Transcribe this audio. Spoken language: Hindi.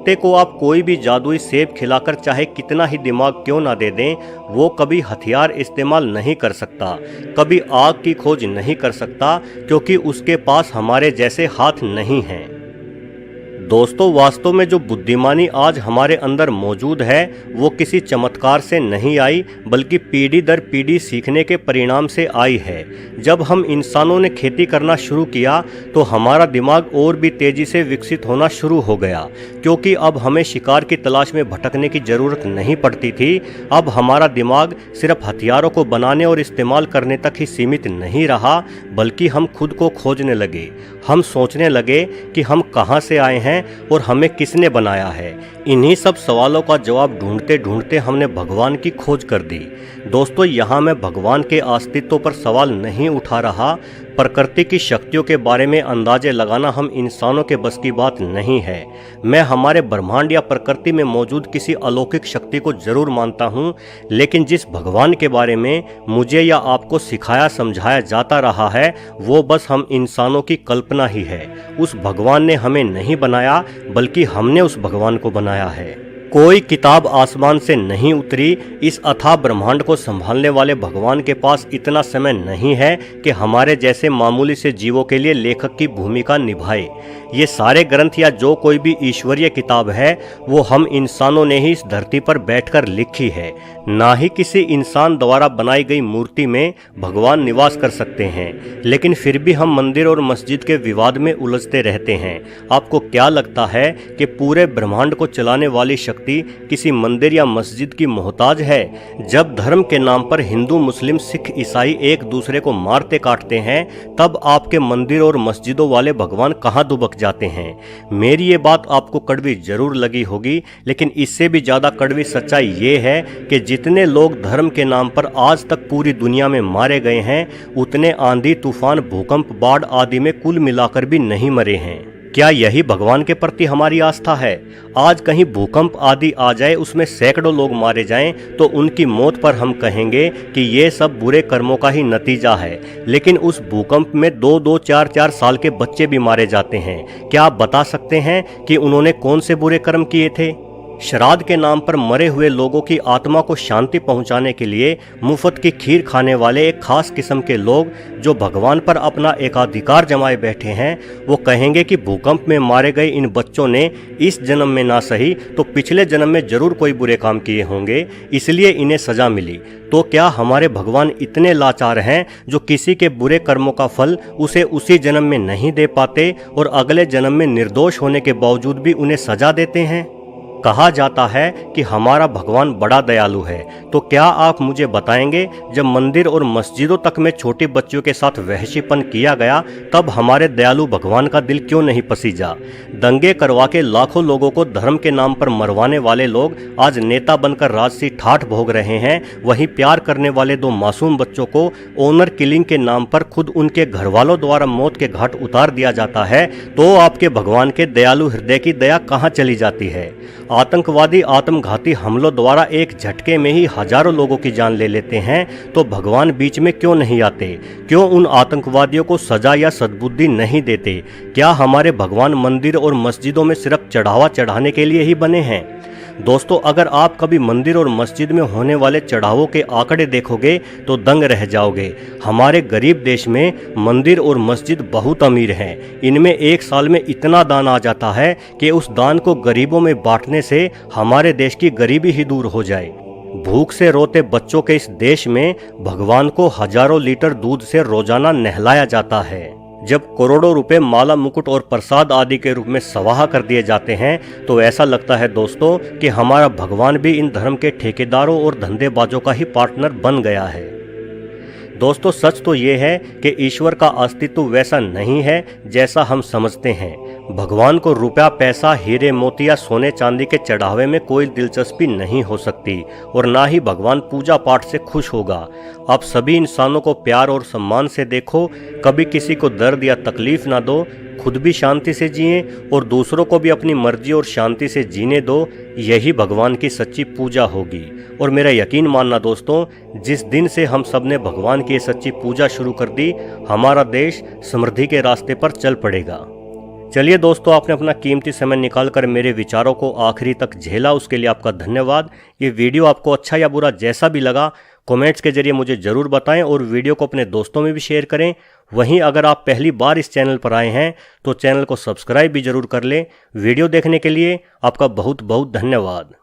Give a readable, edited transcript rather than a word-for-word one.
कुत्ते को आप कोई भी जादुई सेब खिलाकर चाहे कितना ही दिमाग क्यों ना दे दें, वो कभी हथियार इस्तेमाल नहीं कर सकता, कभी आग की खोज नहीं कर सकता, क्योंकि उसके पास हमारे जैसे हाथ नहीं हैं। दोस्तों, वास्तव में जो बुद्धिमानी आज हमारे अंदर मौजूद है वो किसी चमत्कार से नहीं आई, बल्कि पीढ़ी दर पीढ़ी सीखने के परिणाम से आई है। जब हम इंसानों ने खेती करना शुरू किया तो हमारा दिमाग और भी तेजी से विकसित होना शुरू हो गया, क्योंकि अब हमें शिकार की तलाश में भटकने की ज़रूरत नहीं पड़ती थी। अब हमारा दिमाग सिर्फ हथियारों को बनाने और इस्तेमाल करने तक ही सीमित नहीं रहा, बल्कि हम खुद को खोजने लगे। हम सोचने लगे कि हम कहाँ से आए हैं और हमें किसने बनाया है। इन्हीं सब सवालों का जवाब ढूंढते ढूंढते हमने भगवान की खोज कर दी। दोस्तों, यहाँ मैं भगवान के अस्तित्व पर सवाल नहीं उठा रहा। प्रकृति की शक्तियों के बारे में अंदाजे लगाना हम इंसानों के बस की बात नहीं है। मैं हमारे ब्रह्मांड या प्रकृति में मौजूद किसी अलौकिक शक्ति को जरूर मानता हूँ, लेकिन जिस भगवान के बारे में मुझे या आपको सिखाया समझाया जाता रहा है वो बस हम इंसानों की कल्पना ही है। उस भगवान ने हमें नहीं बनाया, बल्कि हमने उस भगवान को बनाया है। कोई किताब आसमान से नहीं उतरी। इस अथाह ब्रह्मांड को संभालने वाले भगवान के पास इतना समय नहीं है कि हमारे जैसे मामूली से जीवों के लिए लेखक की भूमिका निभाए। ये सारे ग्रंथ या जो कोई भी ईश्वरीय किताब है वो हम इंसानों ने ही इस धरती पर बैठकर लिखी है। ना ही किसी इंसान द्वारा बनाई गई मूर्ति में भगवान निवास कर सकते हैं। लेकिन फिर भी हम मंदिर और मस्जिद के विवाद में उलझते रहते हैं। आपको क्या लगता है कि पूरे ब्रह्मांड को चलाने वाली शक्ति किसी मंदिर या मस्जिद की मोहताज है? जब धर्म के नाम पर हिंदू, मुस्लिम, सिख, ईसाई एक दूसरे को मारते काटते हैं, तब आपके मंदिर और मस्जिदों वाले भगवान कहाँ दुबक जाते हैं? मेरी ये बात आपको कड़वी जरूर लगी होगी, लेकिन इससे भी ज्यादा कड़वी सच्चाई ये है कि जितने लोग धर्म के नाम पर आज तक पूरी दुनिया में मारे गए हैं, उतने आंधी, तूफान, भूकंप, बाढ़ आदि में कुल मिलाकर भी नहीं मरे हैं। क्या यही भगवान के प्रति हमारी आस्था है? आज कहीं भूकंप आदि आ जाए, उसमें सैकड़ों लोग मारे जाएं, तो उनकी मौत पर हम कहेंगे कि ये सब बुरे कर्मों का ही नतीजा है। लेकिन उस भूकंप में 2-2, 4-4 साल के बच्चे भी मारे जाते हैं। क्या आप बता सकते हैं कि उन्होंने कौन से बुरे कर्म किए थे? श्राद्ध के नाम पर मरे हुए लोगों की आत्मा को शांति पहुंचाने के लिए मुफ्त की खीर खाने वाले एक खास किस्म के लोग जो भगवान पर अपना एकाधिकार जमाए बैठे हैं, वो कहेंगे कि भूकंप में मारे गए इन बच्चों ने इस जन्म में ना सही तो पिछले जन्म में जरूर कोई बुरे काम किए होंगे, इसलिए इन्हें सजा मिली। तो क्या हमारे भगवान इतने लाचार हैं जो किसी के बुरे कर्मों का फल उसे उसी जन्म में नहीं दे पाते और अगले जन्म में निर्दोष होने के बावजूद भी उन्हें सजा देते हैं? कहा जाता है कि हमारा भगवान बड़ा दयालु है, तो क्या आप मुझे बताएंगे जब मंदिर और मस्जिदों तक में छोटे बच्चों के साथ वहशीपन किया गया, तब हमारे दयालु भगवान का दिल क्यों नहीं पसीजा? दंगे करवा के लाखों लोगों को धर्म के नाम पर मरवाने वाले लोग आज नेता बनकर राजसी ठाठ भोग रहे हैं। वहीं प्यार करने वाले 2 मासूम बच्चों को ऑनर किलिंग के नाम पर खुद उनके घर वालों द्वारा मौत के घाट उतार दिया जाता है। तो आपके भगवान के दयालु हृदय की दया कहाँ चली जाती है? आतंकवादी आत्मघाती हमलों द्वारा एक झटके में ही हजारों लोगों की जान ले लेते हैं, तो भगवान बीच में क्यों नहीं आते? क्यों उन आतंकवादियों को सजा या सद्बुद्धि नहीं देते? क्या हमारे भगवान मंदिर और मस्जिदों में सिर्फ चढ़ावा चढ़ाने के लिए ही बने हैं? दोस्तों, अगर आप कभी मंदिर और मस्जिद में होने वाले चढ़ावों के आंकड़े देखोगे तो दंग रह जाओगे। हमारे गरीब देश में मंदिर और मस्जिद बहुत अमीर हैं। इनमें एक साल में इतना दान आ जाता है कि उस दान को गरीबों में बांटने से हमारे देश की गरीबी ही दूर हो जाए। भूख से रोते बच्चों के इस देश में भगवान को हजारों लीटर दूध से रोजाना नहलाया जाता है। जब करोड़ों रुपए माला, मुकुट और प्रसाद आदि के रूप में सवाह कर दिए जाते हैं, तो ऐसा लगता है दोस्तों कि हमारा भगवान भी इन धर्म के ठेकेदारों और धंधेबाजों का ही पार्टनर बन गया है। दोस्तों, सच तो ये है कि ईश्वर का अस्तित्व वैसा नहीं है जैसा हम समझते हैं। भगवान को रुपया, पैसा, हीरे मोती या सोने चांदी के चढ़ावे में कोई दिलचस्पी नहीं हो सकती और ना ही भगवान पूजा पाठ से खुश होगा। आप सभी इंसानों को प्यार और सम्मान से देखो, कभी किसी को दर्द या तकलीफ ना दो, खुद भी शांति से जिए और दूसरों को भी अपनी मर्जी और शांति से जीने दो। यही भगवान की सच्ची पूजा होगी। और मेरा यकीन मानना दोस्तों, जिस दिन से हम सब ने भगवान की सच्ची पूजा शुरू कर दी, हमारा देश समृद्धि के रास्ते पर चल पड़ेगा। चलिए दोस्तों, आपने अपना कीमती समय निकालकर मेरे विचारों को आखिरी तक झेला, उसके लिए आपका धन्यवाद। ये वीडियो आपको अच्छा या बुरा जैसा भी लगा कमेंट्स के जरिए मुझे ज़रूर बताएं और वीडियो को अपने दोस्तों में भी शेयर करें। वहीं अगर आप पहली बार इस चैनल पर आए हैं तो चैनल को सब्सक्राइब भी ज़रूर कर लें। वीडियो देखने के लिए आपका बहुत बहुत धन्यवाद।